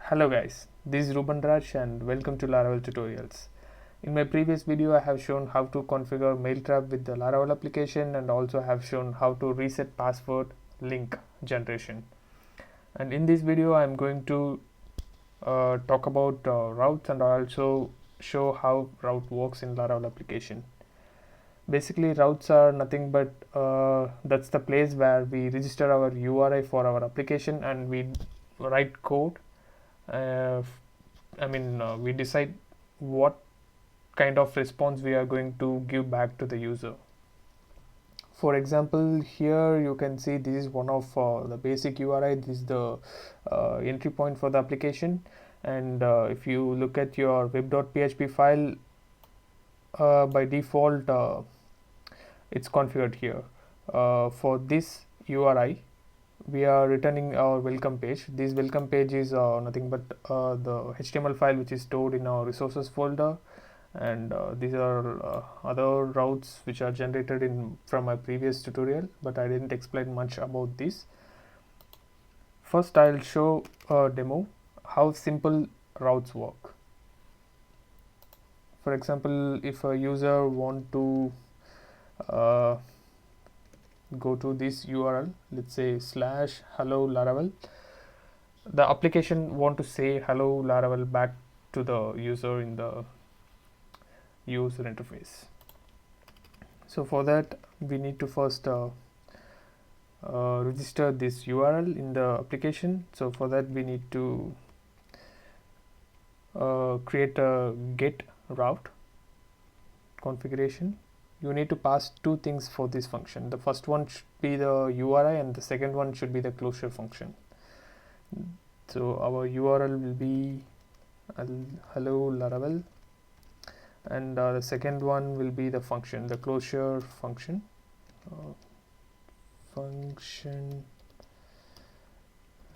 Hello guys, this is Ruben Raj and welcome to Laravel tutorials. In my previous video I have shown how to configure mail trap with the Laravel application and also have shown how to reset password link generation. And in this video I am going to talk about routes and also show how route works in Laravel application. Basically routes are nothing but that's the place where we register our URI for our application and we write code. We decide what kind of response we are going to give back to the user. For example, here you can see this is one of the basic URI. This is the entry point for the application, and if you look at your web.php file, by default it's configured here. For this URI we are returning our welcome page. This welcome page is nothing but the HTML file which is stored in our resources folder, and these are other routes which are generated from my previous tutorial, but I didn't explain much about this. First I'll show a demo how simple routes work. For example, if a user want to go to this URL, let's say /hello Laravel, the application want to say hello Laravel back to the user in the user interface. So for that we need to first register this URL in the application. So for that we need to create a get route configuration. You need to pass two things for this function. The first one should be the URI and the second one should be the closure function. So our URL will be hello Laravel, and the second one will be the function, the closure function.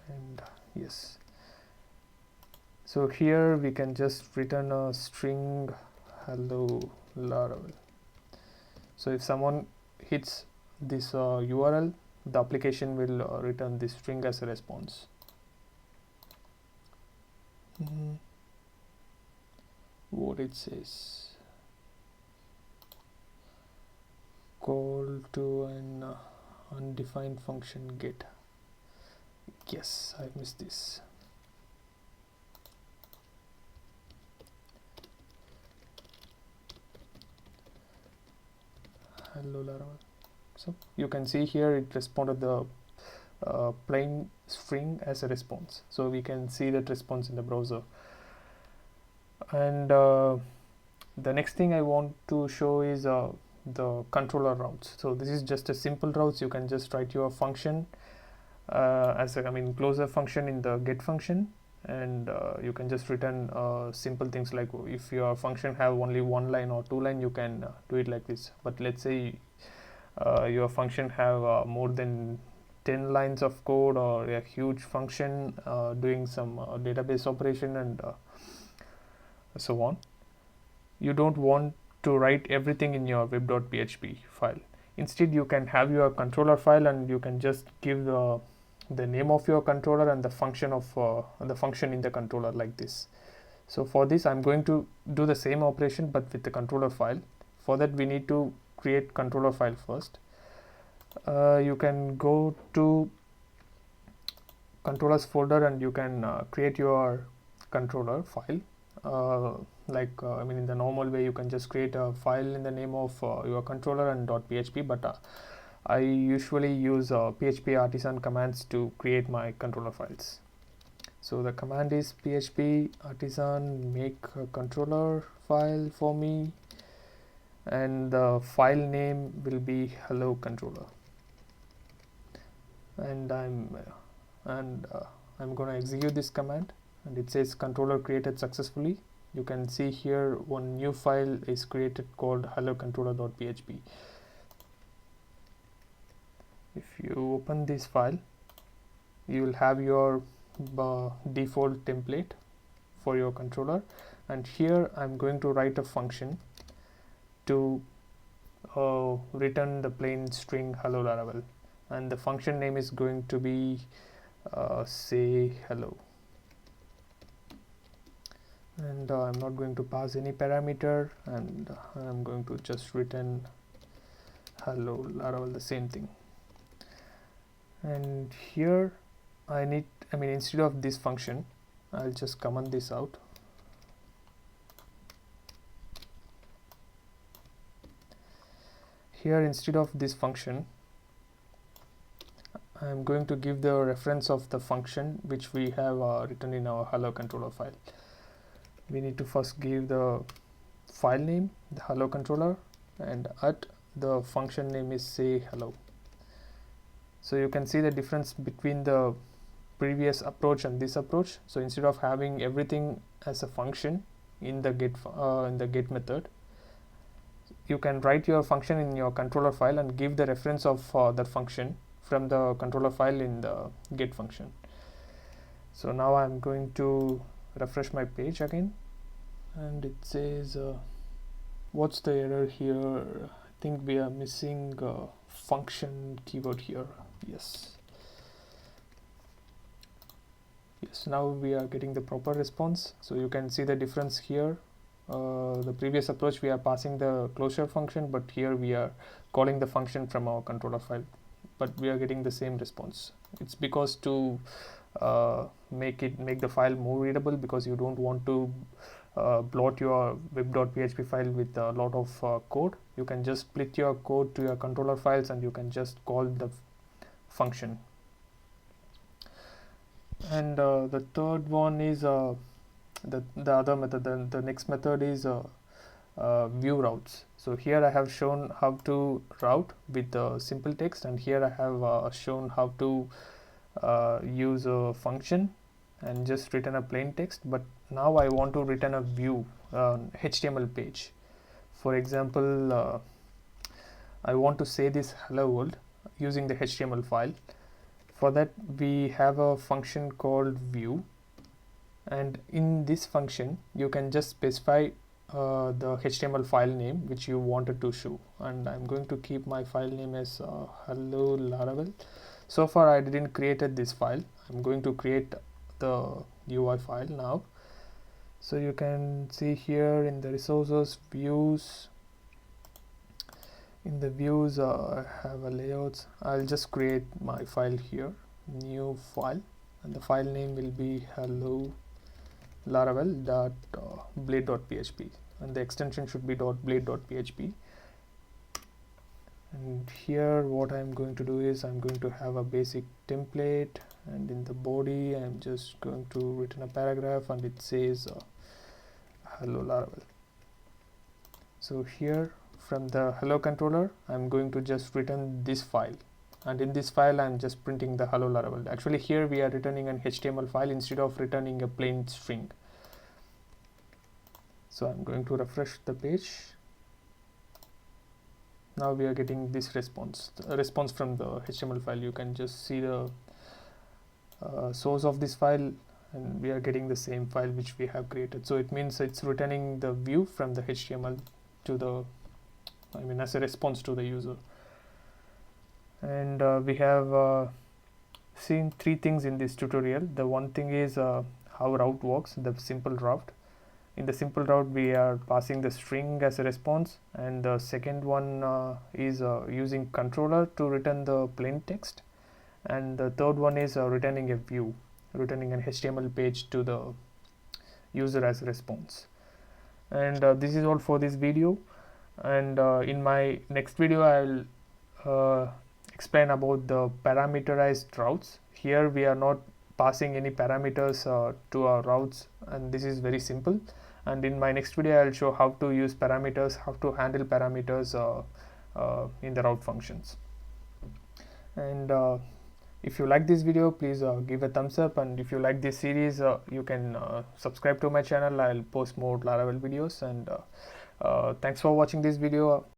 And yes, so here we can just return a string hello Laravel. So if someone hits this URL, the application will return this string as a response. What it says, call to an undefined function get. Yes, I missed this. Hello Laravel. So you can see here it responded the plain string as a response, so we can see that response in the browser. And the next thing I want to show is the controller routes. So this is just a simple routes. You can just write your function as a closure function in the get function, and you can just return simple things like if your function have only one line or two line, you can do it like this. But let's say your function have more than 10 lines of code, or a huge function doing some database operation and so on. You don't want to write everything in your web.php file. Instead you can have your controller file and you can just give the name of your controller and the function of the function in the controller like this. So for this I'm going to do the same operation but with the controller file. For that we need to create controller file first. You can go to controllers folder and you can create your controller file. In the normal way you can just create a file in the name of your controller and .php, but I usually use PHP artisan commands to create my controller files. So the command is PHP artisan make a controller file for me, and the file name will be hello controller, and I'm gonna execute this command, and it says controller created successfully. You can see here one new file is created called hellocontroller.php. If you open this file, you will have your default template for your controller, and here I'm going to write a function to return the plain string hello Laravel, and the function name is going to be say hello. and I'm not going to pass any parameter, and I'm going to just return hello Laravel, the same thing. And here instead of this function, I'll just comment this out. Here, instead of this function, I'm going to give the reference of the function which we have written in our HelloController file. We need to first give the file name, the HelloController, and at the function name is say hello. So you can see the difference between the previous approach and this approach. So instead of having everything as a function in the get method, you can write your function in your controller file and give the reference of that function from the controller file in the get function. So now I'm going to refresh my page again, and it says what's the error here? I think we are missing function keyword here. Yes, now we are getting the proper response. So you can see the difference here. The previous approach, we are passing the closure function, but here we are calling the function from our controller file, but we are getting the same response. It's because to make the file more readable, because you don't want to bloat your web.php file with a lot of code. You can just split your code to your controller files, and you can just call the function. And the third one is the other method. The next method is view routes. So here I have shown how to route with the simple text, and here I have shown how to use a function and just written a plain text. But now I want to return a view HTML page. For example, I want to say this hello world using the HTML file. For that, we have a function called view, and in this function you can just specify the HTML file name which you wanted to show, and I'm going to keep my file name as hello Laravel. So far I didn't created this file. I'm going to create the UI file now. So you can see here in the resources, views, in the views I have a layouts. I'll just create my file here, new file, and the file name will be hello laravel.blade.php, and the extension should be .blade.php. And here what I'm going to do is I'm going to have a basic template, and in the body I'm just going to written a paragraph, and it says hello Laravel. So here from the HelloController, I'm going to just return this file, and in this file I'm just printing the hello Laravel. Actually here we are returning an HTML file instead of returning a plain string. So I'm going to refresh the page. Now we are getting this response, a response from the HTML file. You can just see the source of this file, and we are getting the same file which we have created. So it means it's returning the view from the HTML to the, as a response to the user. And we have seen three things in this tutorial. The one thing is how route works, the simple route. In the simple route we are passing the string as a response, and the second one is using controller to return the plain text, and the third one is returning a view, returning an HTML page to the user as a response. And this is all for this video, and in my next video I will explain about the parameterized routes. Here we are not passing any parameters to our routes, and this is very simple. And in my next video I'll show how to use parameters, how to handle parameters in the route functions. And if you like this video, please give a thumbs up, and if you like this series, you can subscribe to my channel. I'll post more Laravel videos, and thanks for watching this video.